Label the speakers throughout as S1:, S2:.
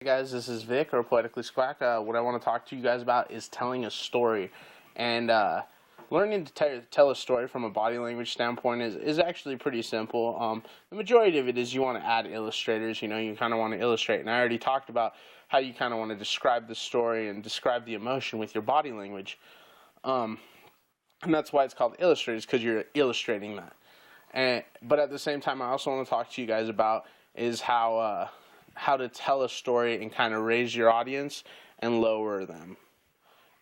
S1: Hey guys, this is Vic or Poeticlyskuac. What I want to talk to you guys about is telling a story, and learning to tell a story from a body language standpoint is actually pretty simple. The majority of it is you want to add illustrators. You kind of want to illustrate, and I already talked about how you kind of want to describe the story and describe the emotion with your body language, and that's why it's called illustrators, because you're illustrating that. But at the same time, I also want to talk to you guys about is how to tell a story and kind of raise your audience and lower them.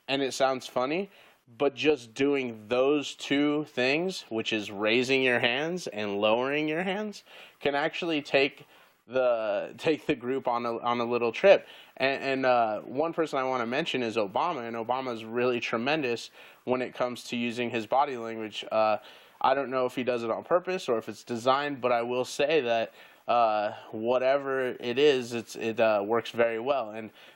S1: And it sounds funny, but just doing those two things, which is raising your hands and lowering your hands, can actually take the group on a little trip. And one person I want to mention is Obama, and Obama is really tremendous when it comes to using his body language. I don't know if he does it on purpose or if it's designed, but I will say that whatever it is, it works very well.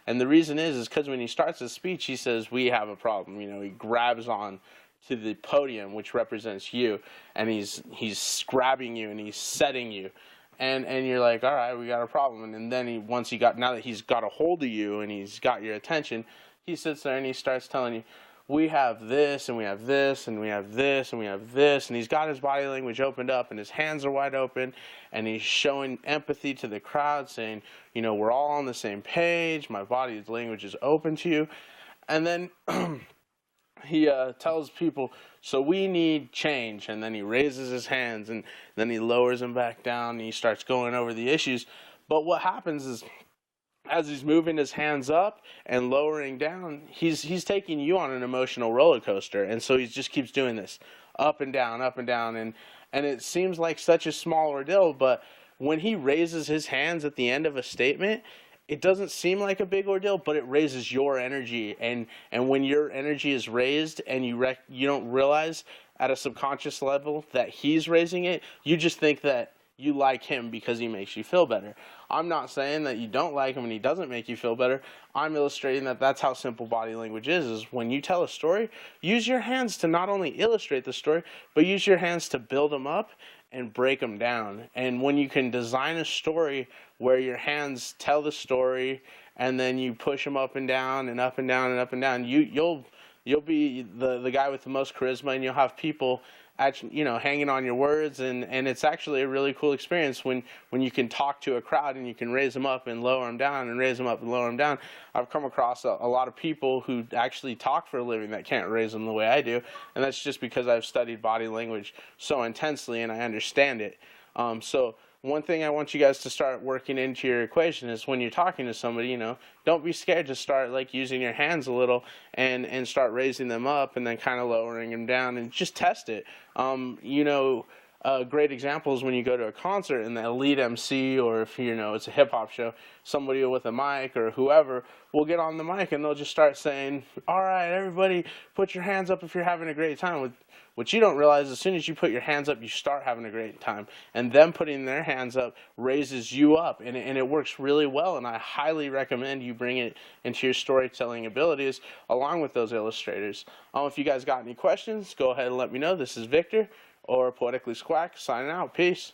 S1: And the reason is because when he starts his speech, he says, "We have a problem." He grabs on to the podium, which represents you, and he's grabbing you and he's setting you. And you're like, all right, we got a problem. And then now that he's got a hold of you and he's got your attention, he sits there and he starts telling you, we have this, and we have this, and we have this, and we have this, and he's got his body language opened up, and his hands are wide open, and he's showing empathy to the crowd, saying, we're all on the same page, my body language is open to you. And then he tells people, so we need change, and then he raises his hands, and then he lowers them back down, and he starts going over the issues. But what happens is, as he's moving his hands up and lowering down, he's taking you on an emotional roller coaster, and so he just keeps doing this up and down, and it seems like such a small ordeal, but when he raises his hands at the end of a statement, it doesn't seem like a big ordeal, but it raises your energy, and when your energy is raised and you don't realize at a subconscious level that he's raising it, you just think that you like him because he makes you feel better. I'm not saying that you don't like him and he doesn't make you feel better. I'm illustrating that that's how simple body language is when you tell a story, use your hands to not only illustrate the story, but use your hands to build them up and break them down. And when you can design a story where your hands tell the story and then you push them up and down and up and down and up and down, you'll be the guy with the most charisma, and you'll have people actually, hanging on your words, and it's actually a really cool experience when you can talk to a crowd and you can raise them up and lower them down and raise them up and lower them down. I've come across a lot of people who actually talk for a living that can't raise them the way I do, and that's just because I've studied body language so intensely and I understand it. So one thing I want you guys to start working into your equation is when you're talking to somebody, don't be scared to start using your hands a little and start raising them up and then kind of lowering them down and just test it. A great example is when you go to a concert and the lead MC, or if it's a hip hop show, somebody with a mic or whoever will get on the mic and they'll just start saying, all right, everybody put your hands up if you're having a great time. What you don't realize, as soon as you put your hands up, you start having a great time. And them putting their hands up raises you up, and it works really well. And I highly recommend you bring it into your storytelling abilities along with those illustrators. If you guys got any questions, go ahead and let me know. This is Victor or Poeticlyskuac signing out. Peace.